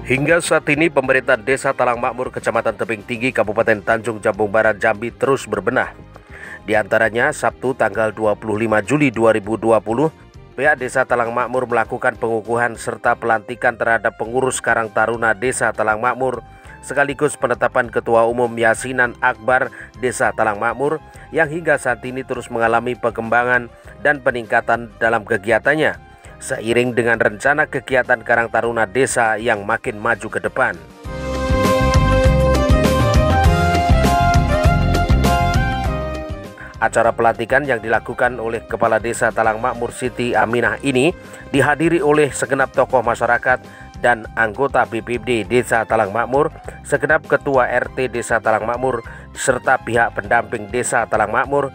Hingga saat ini pemerintah Desa Talang Makmur, Kecamatan Tebing Tinggi, Kabupaten Tanjung Jabung Barat, Jambi terus berbenah. Di antaranya Sabtu tanggal 25 Juli 2020, pihak Desa Talang Makmur melakukan pengukuhan serta pelantikan terhadap pengurus Karang Taruna Desa Talang Makmur, sekaligus penetapan Ketua Umum Yasinan Akbar Desa Talang Makmur yang hingga saat ini terus mengalami perkembangan dan peningkatan dalam kegiatannya, seiring dengan rencana kegiatan Karang Taruna Desa yang makin maju ke depan. Acara pelantikan yang dilakukan oleh Kepala Desa Talang Makmur Siti Aminah ini dihadiri oleh segenap tokoh masyarakat dan anggota BPD Desa Talang Makmur, segenap Ketua RT Desa Talang Makmur, serta pihak pendamping Desa Talang Makmur,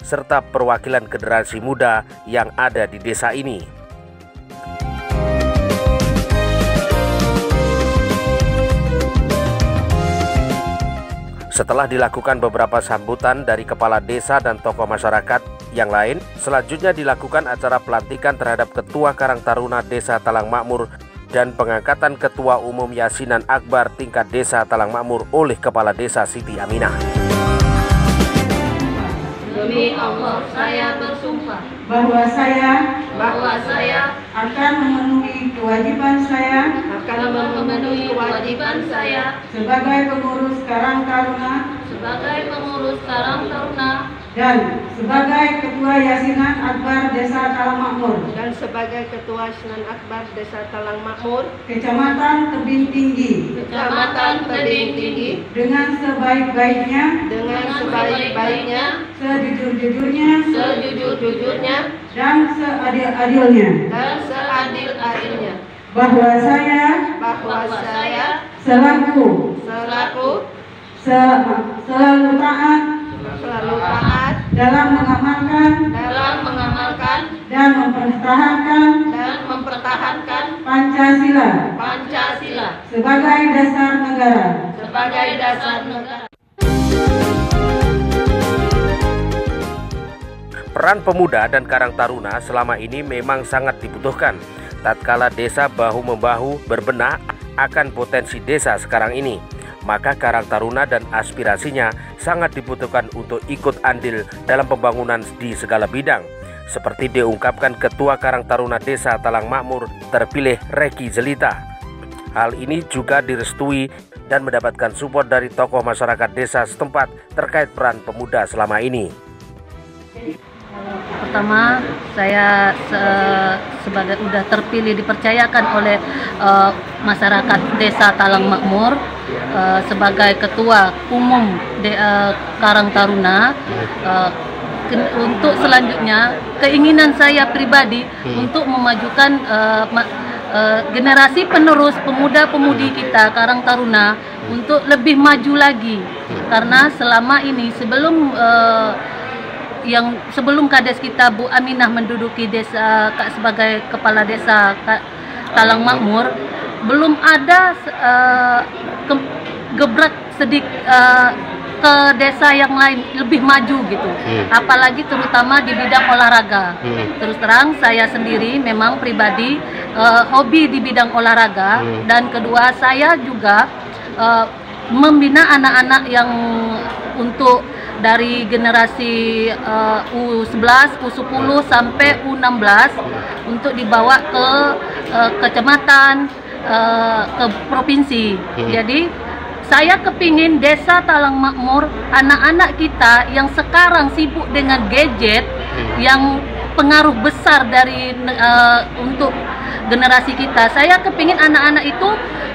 serta perwakilan generasi muda yang ada di desa ini. Setelah dilakukan beberapa sambutan dari kepala desa dan tokoh masyarakat yang lain, selanjutnya dilakukan acara pelantikan terhadap Ketua Karang Taruna Desa Talang Makmur dan pengangkatan Ketua Umum Yasinan Akbar tingkat Desa Talang Makmur oleh Kepala Desa Siti Aminah. Demi Allah, saya bersumpah bahwa saya akan memenuhi kewajiban saya sebagai pengurus Karang Taruna dan sebagai Ketua Yasinan Akbar Desa Talang Makmur Kecamatan Tebing Tinggi dengan sebaik-baiknya sejujur-jujurnya dan seadil-adilnya bahwa saya selalu taat dalam mengamalkan dan mempertahankan Pancasila sebagai dasar negara. Peran pemuda dan Karang Taruna selama ini memang sangat dibutuhkan tatkala desa bahu-membahu berbenah akan potensi desa sekarang ini. Maka Karang Taruna dan aspirasinya sangat dibutuhkan untuk ikut andil dalam pembangunan di segala bidang, seperti diungkapkan Ketua Karang Taruna Desa Talang Makmur terpilih Reki Zelita. Hal ini juga direstui dan mendapatkan support dari tokoh masyarakat desa setempat terkait peran pemuda selama ini. Pertama, saya sebagai udah terpilih dipercayakan oleh masyarakat Desa Talang Makmur sebagai Ketua Umum Karang Taruna. Untuk selanjutnya, keinginan saya pribadi untuk memajukan generasi penerus pemuda-pemudi kita Karang Taruna untuk lebih maju lagi, karena selama ini sebelum Kades kita Bu Aminah menduduki desa sebagai kepala desa Talang Makmur, belum ada gebrak sedikit ke desa yang lain lebih maju gitu, apalagi terutama di bidang olahraga. Terus terang saya sendiri memang pribadi hobi di bidang olahraga, dan kedua saya juga membina anak-anak yang untuk dari generasi U11, U10 sampai U16 untuk dibawa ke kecamatan, ke provinsi. Jadi saya kepingin Desa Talang Makmur, anak-anak kita yang sekarang sibuk dengan gadget yang pengaruh besar dari untuk generasi kita. Saya kepingin anak-anak itu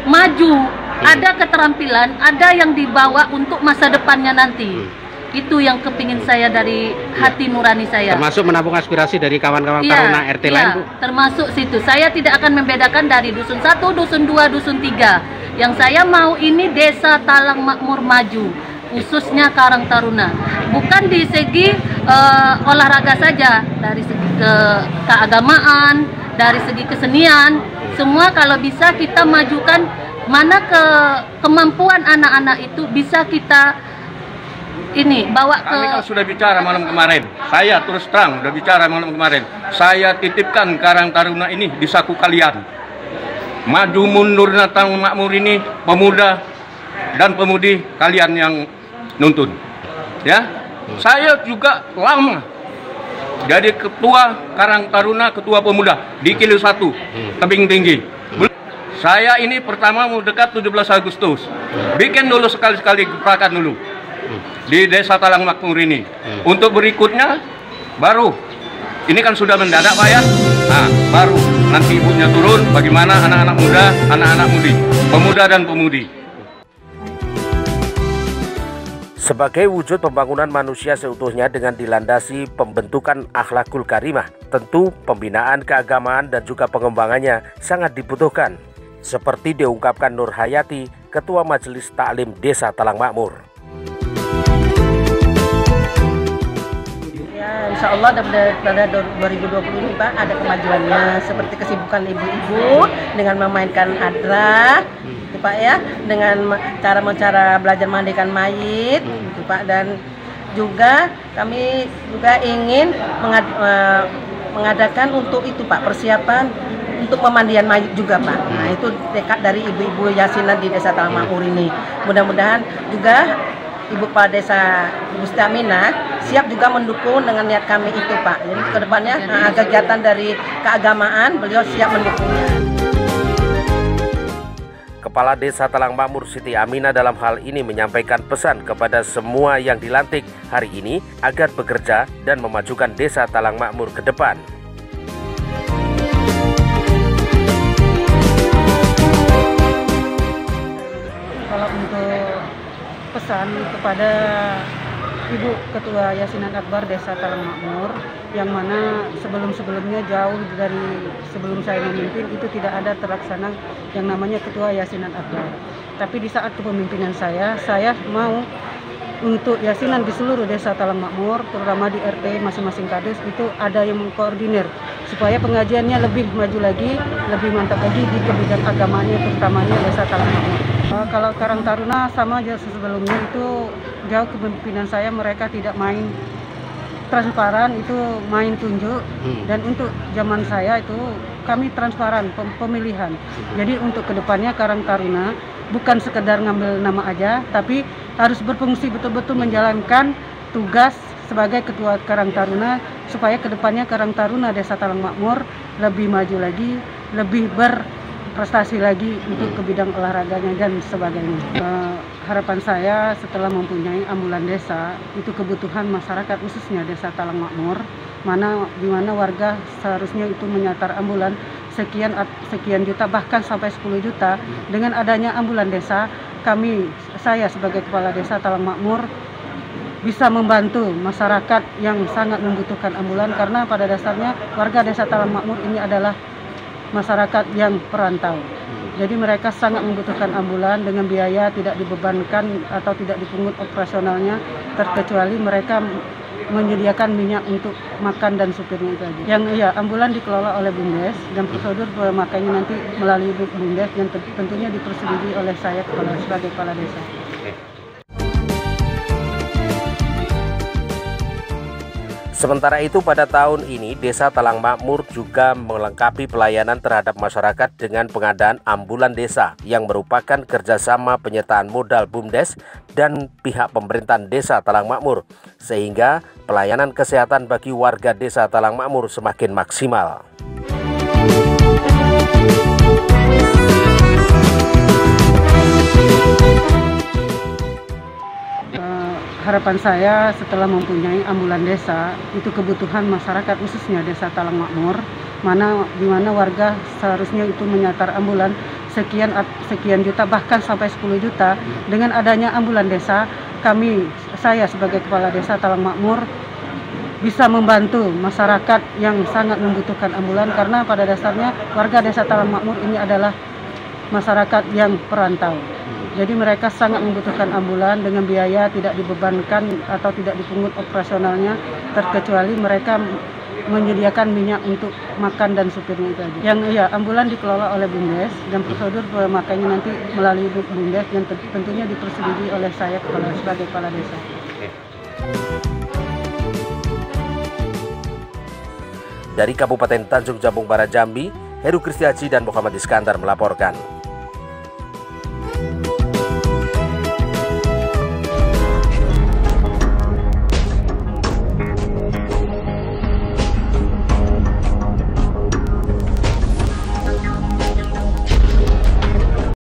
maju, ada keterampilan, ada yang dibawa untuk masa depannya nanti. Itu yang kepingin saya dari hati nurani saya. Termasuk menampung aspirasi dari kawan-kawan Taruna RT lain, Bu? Termasuk situ. Saya tidak akan membedakan dari dusun 1, dusun 2, dusun 3. Yang saya mau ini Desa Talang Makmur maju, khususnya Karang Taruna. Bukan di segi olahraga saja, dari segi keagamaan, dari segi kesenian, semua kalau bisa kita majukan, mana kemampuan anak-anak itu bisa kita bawa ke... Kami kan sudah bicara malam kemarin. Saya terus terang sudah bicara malam kemarin. Saya titipkan Karang Taruna ini di saku kalian. maju mundurnya Tanjung Makmur ini pemuda dan pemudi kalian yang nuntun. Ya, saya juga lama jadi ketua Karang Taruna, ketua pemuda di Kilo 1 Tebing Tinggi. Saya ini pertama mau dekat 17 Agustus. Bikin dulu sekali-sekali gebrakan dulu di Desa Talang Makmur ini. Untuk berikutnya baru ini kan sudah mendadak Pak ya. Nah, baru nanti ibunya turun bagaimana anak-anak muda, anak-anak mudi, pemuda dan pemudi. Sebagai wujud pembangunan manusia seutuhnya dengan dilandasi pembentukan akhlakul karimah, tentu pembinaan keagamaan dan juga pengembangannya sangat dibutuhkan. Seperti diungkapkan Nur Hayati, Ketua Majelis Taklim Desa Talang Makmur. Ya, insya Allah pada 2020 ini Pak ada kemajuannya seperti kesibukan ibu-ibu dengan memainkan hadrah, gitu, Pak ya, dengan cara belajar mandikan mayit, gitu, Pak, dan juga kami juga ingin mengadakan untuk itu Pak persiapan untuk pemandian mayit juga Pak. Nah itu dekat dari ibu-ibu yasinan di Desa Talang Makmur ini. Mudah-mudahan juga Ibu Kepala Desa Gusti Aminah siap juga mendukung dengan niat kami itu Pak. Jadi kedepannya kegiatan dari keagamaan beliau siap mendukungnya. Kepala Desa Talang Makmur Siti Aminah dalam hal ini menyampaikan pesan kepada semua yang dilantik hari ini agar bekerja dan memajukan Desa Talang Makmur ke depan. Kalau untuk pesan kepada Ibu Ketua Yasinan Akbar Desa Talang Makmur, yang mana sebelum-sebelumnya jauh dari sebelum saya memimpin itu tidak ada terlaksana yang namanya Ketua Yasinan Akbar. Tapi di saat kepemimpinan saya mau untuk yasinan di seluruh Desa Talang Makmur, terutama di RT masing-masing kades itu ada yang mengkoordinir supaya pengajiannya lebih maju lagi, lebih mantap lagi di bidang agamanya, terutamanya Desa Talang Makmur. Kalau Karang Taruna sama aja sebelumnya itu jauh kepemimpinan saya mereka tidak main transparan, itu main tunjuk, dan untuk zaman saya itu kami transparan pemilihan. Jadi untuk kedepannya Karang Taruna bukan sekedar ngambil nama aja, tapi harus berfungsi betul-betul menjalankan tugas sebagai Ketua Karang Taruna supaya kedepannya Karang Taruna Desa Talang Makmur lebih maju lagi, lebih berprestasi lagi untuk ke bidang olahraganya dan sebagainya. Harapan saya setelah mempunyai ambulan desa itu kebutuhan masyarakat khususnya Desa Talang Makmur, di mana warga seharusnya itu menyatar ambulan sekian juta bahkan sampai 10 juta. Dengan adanya ambulan desa, saya sebagai Kepala Desa Talang Makmur bisa membantu masyarakat yang sangat membutuhkan ambulan, karena pada dasarnya warga Desa Talang Makmur ini adalah masyarakat yang perantau. Jadi mereka sangat membutuhkan ambulan dengan biaya tidak dibebankan atau tidak dipungut operasionalnya, terkecuali mereka menyediakan minyak untuk makan dan supirnya itu aja. Yang ambulan dikelola oleh BUMDes dan prosedur pemakaiannya nanti melalui BUMDes dan tentunya dipersetujui oleh saya sebagai Kepala Desa. Sementara itu pada tahun ini Desa Talang Makmur juga melengkapi pelayanan terhadap masyarakat dengan pengadaan ambulan desa yang merupakan kerjasama penyertaan modal BUMDes dan pihak pemerintahan Desa Talang Makmur, sehingga pelayanan kesehatan bagi warga Desa Talang Makmur semakin maksimal. Harapan saya setelah mempunyai ambulan desa itu kebutuhan masyarakat khususnya Desa Talang Makmur, di mana warga seharusnya itu menyatar ambulan sekian juta bahkan sampai 10 juta. Dengan adanya ambulan desa, saya sebagai Kepala Desa Talang Makmur bisa membantu masyarakat yang sangat membutuhkan ambulan, karena pada dasarnya warga Desa Talang Makmur ini adalah masyarakat yang perantau. Jadi mereka sangat membutuhkan ambulan dengan biaya tidak dibebankan atau tidak dipungut operasionalnya, terkecuali mereka menyediakan minyak untuk makan dan supirnya itu aja. Yang ambulan dikelola oleh BUMDes dan prosedur pemakaiannya nanti melalui BUMDes dan tentunya dipersetujui oleh saya sebagai Kepala Desa. Dari Kabupaten Tanjung Jabung Barat Jambi, Heru Kristiaji dan Muhammad Iskandar melaporkan.